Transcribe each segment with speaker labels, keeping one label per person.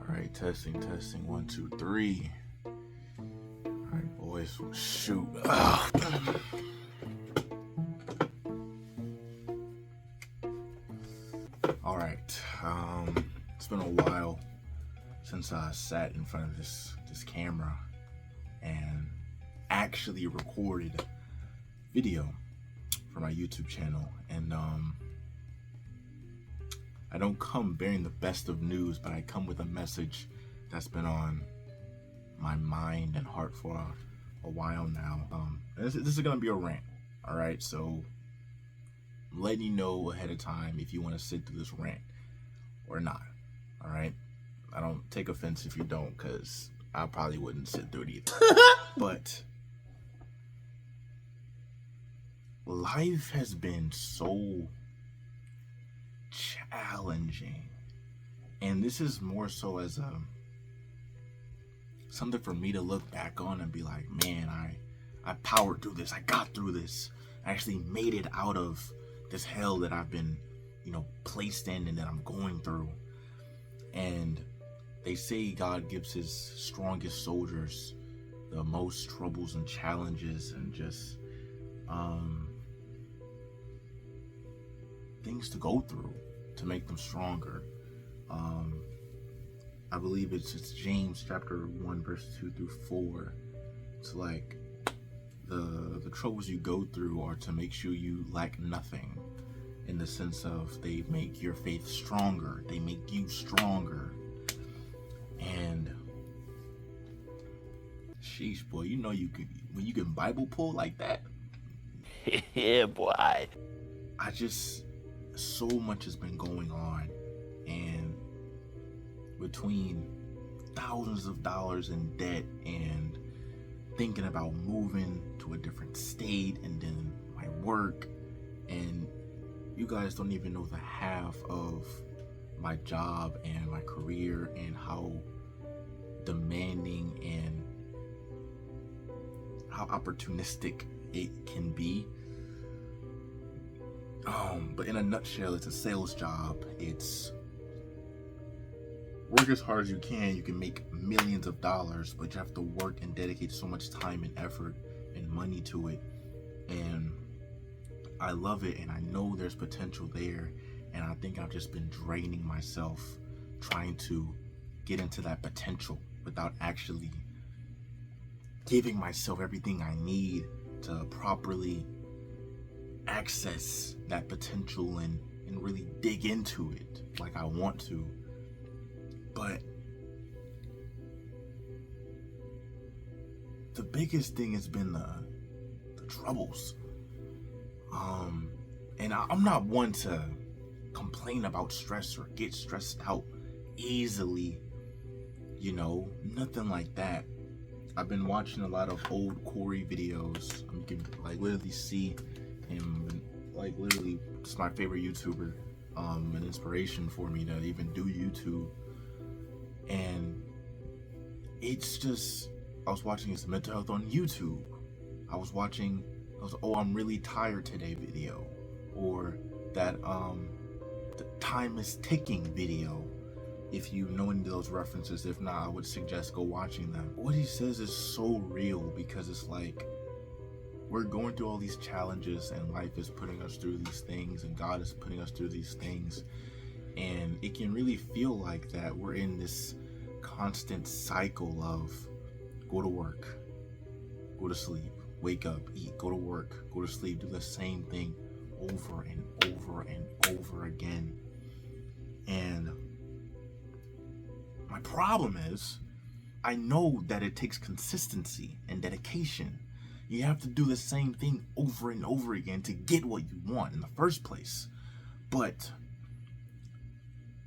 Speaker 1: Alright, testing, 1, 2, 3. Alright, boys, shoot. Alright, it's been a while since I sat in front of this camera and actually recorded video for my YouTube channel. And I don't come bearing the best of news, but I come with a message that's been on my mind and heart for a while now. This is gonna be a rant, all right? So I'm letting you know ahead of time if you want to sit through this rant or not, all right? I don't take offense if you don't, because I probably wouldn't sit through it either. But life has been so challenging, and this is more so as something for me to look back on and be like, man, I powered through this. I got through this. I actually made it out of this hell that I've been, placed in and that I'm going through. And they say God gives his strongest soldiers the most troubles and challenges and just things to go through to make them stronger. I believe it's James chapter 1 verse 2 through 4. It's like the troubles you go through are to make sure you lack nothing, in the sense of they make your faith stronger, they make you stronger. And sheesh, boy, you can, when you can Bible pull like that.
Speaker 2: Yeah, boy.
Speaker 1: So much has been going on, and between thousands of dollars in debt and thinking about moving to a different state, and then my work, and you guys don't even know the half of my job and my career and how demanding and how opportunistic it can be. But in a nutshell, it's a sales job. It's work as hard as you can make millions of dollars, but you have to work and dedicate so much time and effort and money to it. And I love it, and I know there's potential there, and I think I've just been draining myself trying to get into that potential without actually giving myself everything I need to properly access that potential and really dig into it like I want to. But the biggest thing has been the troubles. And I'm not one to complain about stress or get stressed out easily, nothing like that. I've been watching a lot of old Corey videos. You can literally see him, literally, it's my favorite YouTuber, an inspiration for me to even do YouTube. And it's just, I was watching his mental health on YouTube. I was oh, I'm really tired today video, or that the time is ticking video. If you know any of those references, if not, I would suggest go watching them. What he says is so real, because it's like we're going through all these challenges, and life is putting us through these things, and God is putting us through these things, and it can really feel like that we're in this constant cycle of go to work, go to sleep, wake up, eat, go to work, go to sleep, do the same thing over and over and over again. And my problem is, I know that it takes consistency and dedication. You have to do the same thing over and over again to get what you want in the first place. But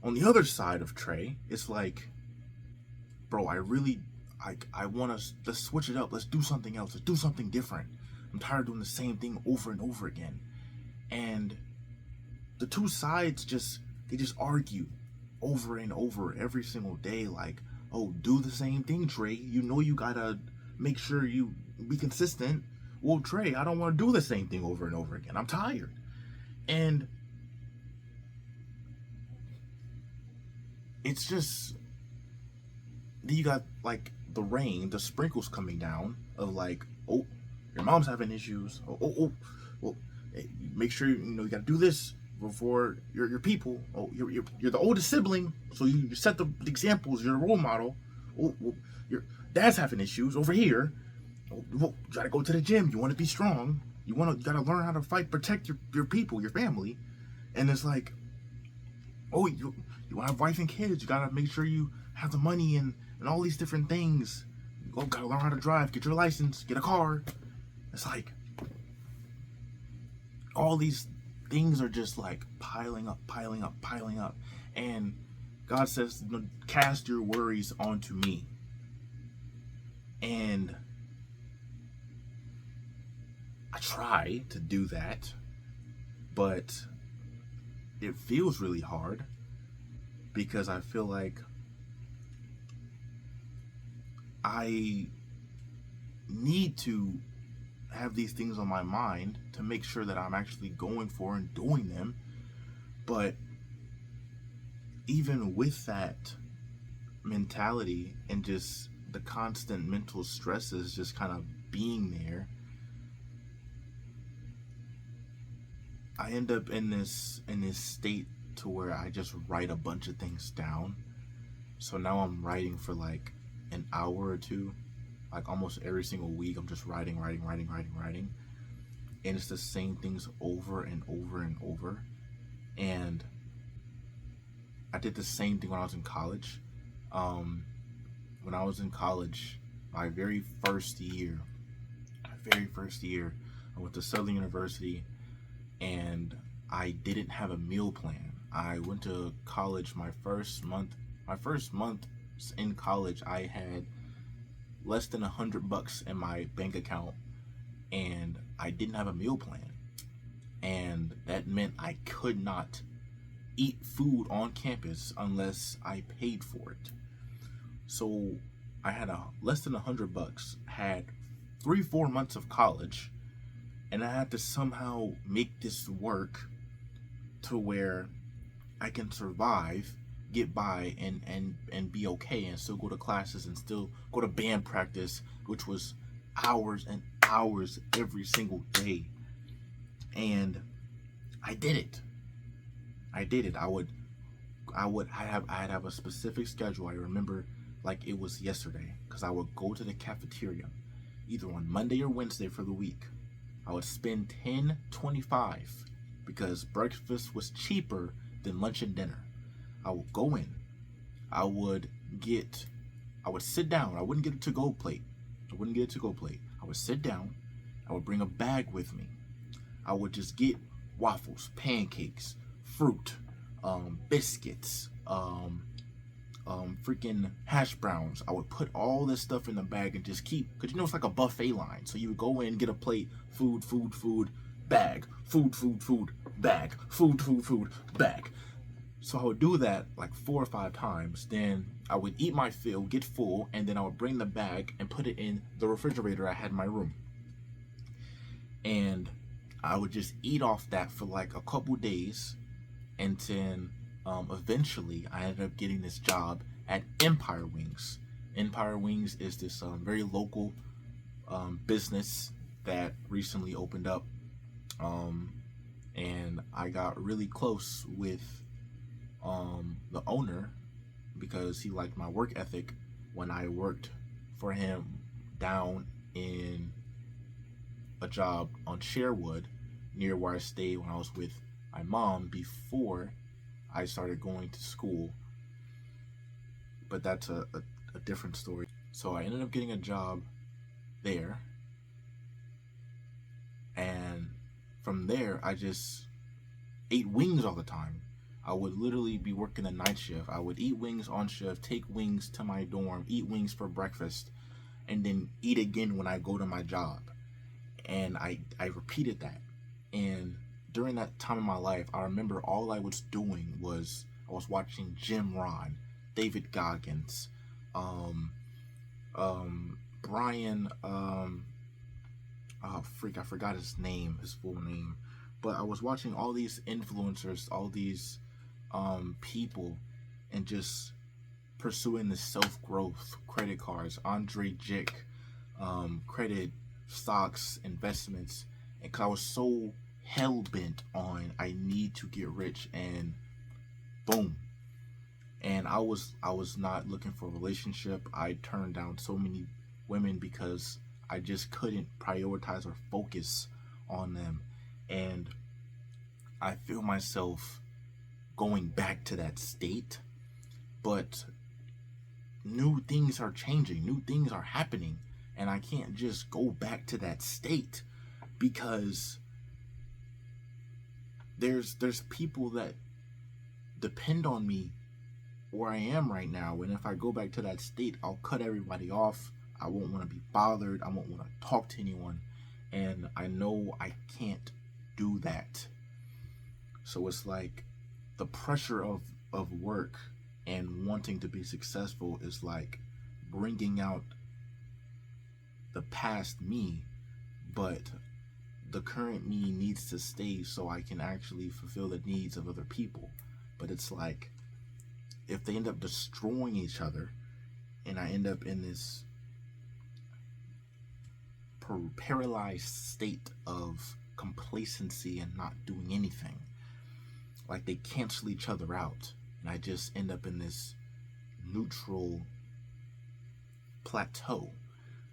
Speaker 1: on the other side of Trey, it's like, bro, I want us, let's switch it up. Let's do something else. Let's do something different. I'm tired of doing the same thing over and over again. And the two sides they just argue over and over every single day. Like, oh, do the same thing, Trey. You gotta make sure you be consistent. Well, Trey, I don't want to do the same thing over and over again. I'm tired. And it's just, then you got like the rain, the sprinkles coming down of like, oh, your mom's having issues. Well, hey, make sure you got to do this for your people. Oh, you're the oldest sibling, so you set the examples. You're the role model. Oh, well, your dad's having issues over here. Oh, well, you gotta go to the gym. You want to be strong. You gotta learn how to fight, protect your people, your family. And it's like, oh, you want to have wife and kids. You gotta make sure you have the money and all these different things. You gotta learn how to drive, get your license, get a car. It's like all these things are just like piling up, piling up, piling up. And God says, cast your worries onto me. And I try to do that, but it feels really hard because I feel like I need to have these things on my mind to make sure that I'm actually going for and doing them. But even with that mentality and just the constant mental stresses just kind of being there, I end up in this state to where I just write a bunch of things down. So now I'm writing for like an hour or two, like almost every single week. I'm just writing, and it's the same things over and over and over. And I did the same thing when I was in college. When I was in college, my very first year, I went to Southern University, and I didn't have a meal plan. I went to college my first month in college, I had less than $100 in my bank account, and I didn't have a meal plan. And that meant I could not eat food on campus unless I paid for it. So I had less than $100, had 3-4 months of college, and I had to somehow make this work to where I can survive, get by, and be okay, and still go to classes and still go to band practice, which was hours and hours every single day. And I did it. I'd have a specific schedule. I remember like it was yesterday, because I would go to the cafeteria either on Monday or Wednesday for the week. I would spend $10.25 because breakfast was cheaper than lunch and dinner. I would go in. I would sit down. I wouldn't get a to-go plate. I would sit down. I would bring a bag with me. I would just get waffles, pancakes, fruit, biscuits, freaking hash browns. I would put all this stuff in the bag and just keep, because it's like a buffet line. So you would go in, get a plate, food, bag, food, bag, food, bag. So I would do that like 4 or 5 times. Then I would eat my fill, get full, and then I would bring the bag and put it in the refrigerator I had in my room. And I would just eat off that for like a couple days, and then eventually I ended up getting this job at Empire Wings. Empire Wings is this very local business that recently opened up, and I got really close with the owner because he liked my work ethic when I worked for him down in a job on Sherwood, near where I stayed when I was with my mom before I started going to school. But that's a different story. So I ended up getting a job there, and from there I just ate wings all the time. I would literally be working a night shift. I would eat wings on shift, take wings to my dorm, eat wings for breakfast, and then eat again when I go to my job. And I repeated that. And during that time in my life, I remember all I was doing was I was watching Jim Ron, David Goggins, Brian, oh freak, I forgot his full name. But I was watching all these influencers, all these people, and just pursuing the self-growth, credit cards, Andre Jick, credit, stocks, investments, and 'cause I was so hell-bent on I need to get rich, and boom. And I was not looking for a relationship. I turned down so many women because I just couldn't prioritize or focus on them. And I feel myself going back to that state, but new things are changing, new things are happening, and I can't just go back to that state because there's people that depend on me where I am right now. And if I go back to that state, I'll cut everybody off. I won't want to be bothered. I won't want to talk to anyone. And I know I can't do that. So it's like the pressure of work and wanting to be successful is like bringing out the past me, but the current me needs to stay so I can actually fulfill the needs of other people. But it's like, if they end up destroying each other and I end up in this paralyzed state of complacency and not doing anything, like they cancel each other out, and I just end up in this neutral plateau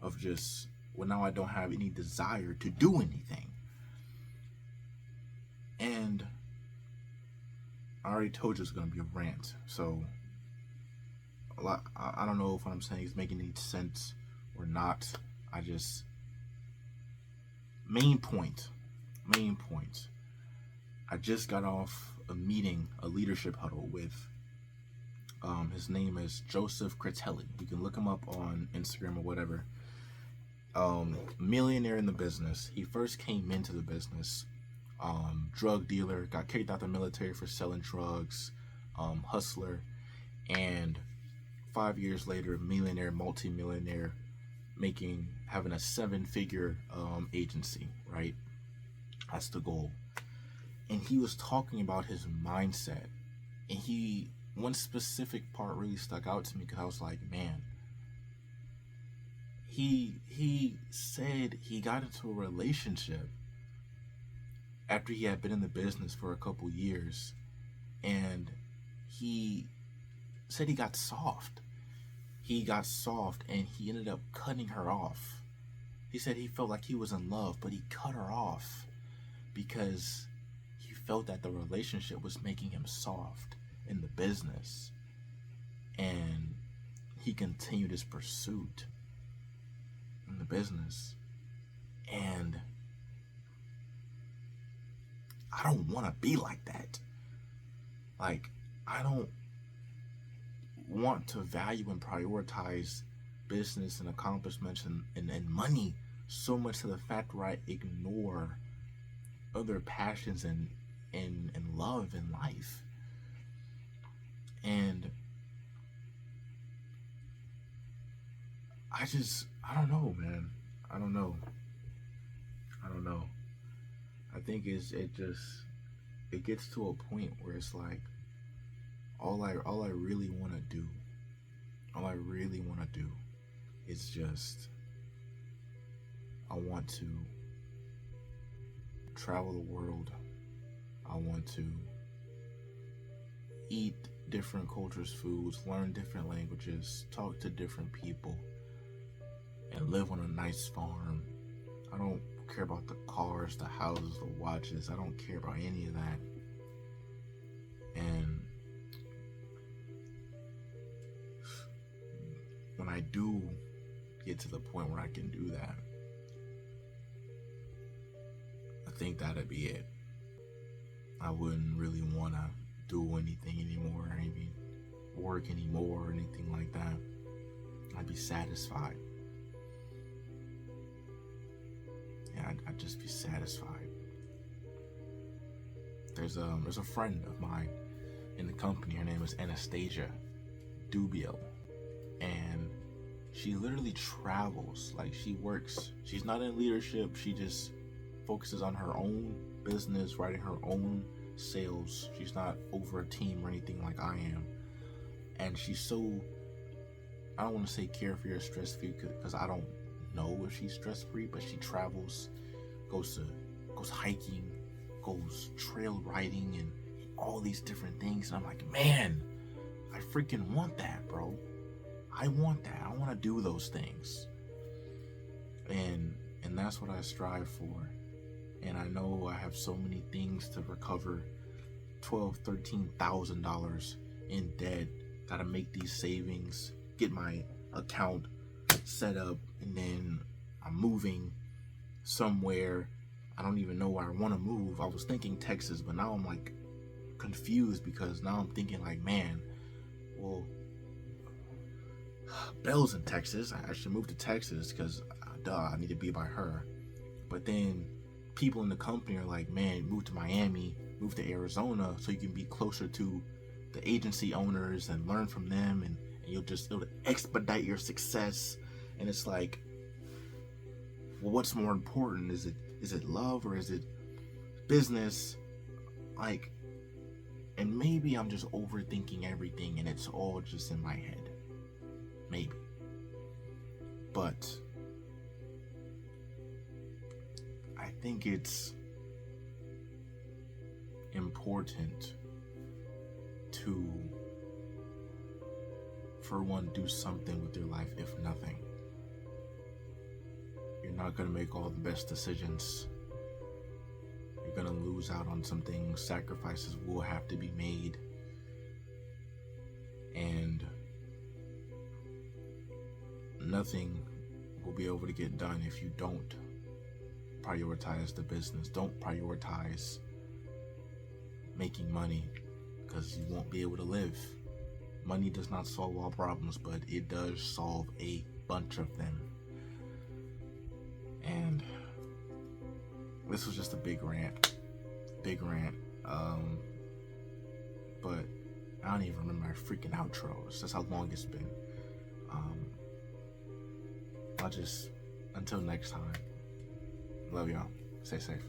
Speaker 1: of just, well, now I don't have any desire to do anything. And I already told you it's going to be a rant, so I don't know if what I'm saying is making any sense or not. I just, main point, I just got off a meeting, a leadership huddle with, his name is Joseph Critelli. You can look him up on Instagram or whatever. Millionaire in the business. He first came into the business, drug dealer, got kicked out the military for selling drugs, hustler, and 5 years later, millionaire, multi-millionaire, having a 7-figure agency, right? That's the goal. And he was talking about his mindset, and one specific part really stuck out to me because I was like, man, he said he got into a relationship after he had been in the business for a couple years, and he said he got soft. And he ended up cutting her off. He said he felt like he was in love, but he cut her off because he felt that the relationship was making him soft in the business. And he continued his pursuit in the business. And I don't want to be like that. Like, I don't want to value and prioritize business and accomplishments and money so much to the fact where I ignore other passions and love in life. And I don't know, man. I don't know. I think it gets to a point where it's like, all I really want to do is just, I want to travel the world. I want to eat different cultures' foods, learn different languages, talk to different people, and live on a nice farm. I don't care about the cars, the houses, the watches. I don't care about any of that. And when I do get to the point where I can do that, I think that'd be it. I wouldn't really want to do anything anymore, or even work anymore, or anything like that. I'd be satisfied. Yeah, I'd just be satisfied. There's a friend of mine in the company. Her name is Anastasia Dubio, and she literally travels. Like, she's not in leadership. She just focuses on her own business, writing her own sales. She's not over a team or anything like I am. And she's so I don't want to say carefree or stress free because I don't know if she's stress free, but she travels, goes hiking, goes trail riding, and all these different things. And I'm like, man, I freaking want that, bro. I want that. I want to do those things. And that's what I strive for. And I know I have so many things to recover. $12,000-$13,000 in debt. Gotta make these savings, get my account set up, and then I'm moving somewhere. I don't even know where I want to move. I was thinking Texas, but now I'm like confused because now I'm thinking like, man, well, Belle's in Texas. I should move to Texas because, I need to be by her. But then people in the company are like, man, move to Miami, move to Arizona so you can be closer to the agency owners and learn from them, and it'll expedite your success. And it's like, well, what's more important? Is it love or is it business? Like, and maybe I'm just overthinking everything and it's all just in my head. Maybe. But I think it's important to, for one, do something with your life, if nothing. You're not going to make all the best decisions. You're going to lose out on some things. Sacrifices will have to be made. And nothing will be able to get done if you don't prioritize the business. Don't prioritize making money, because you won't be able to live. Money does not solve all problems, but it does solve a bunch of them. And this was just a big rant. But I don't even remember my freaking outros. That's how long it's been. Until next time. Love y'all. Stay safe.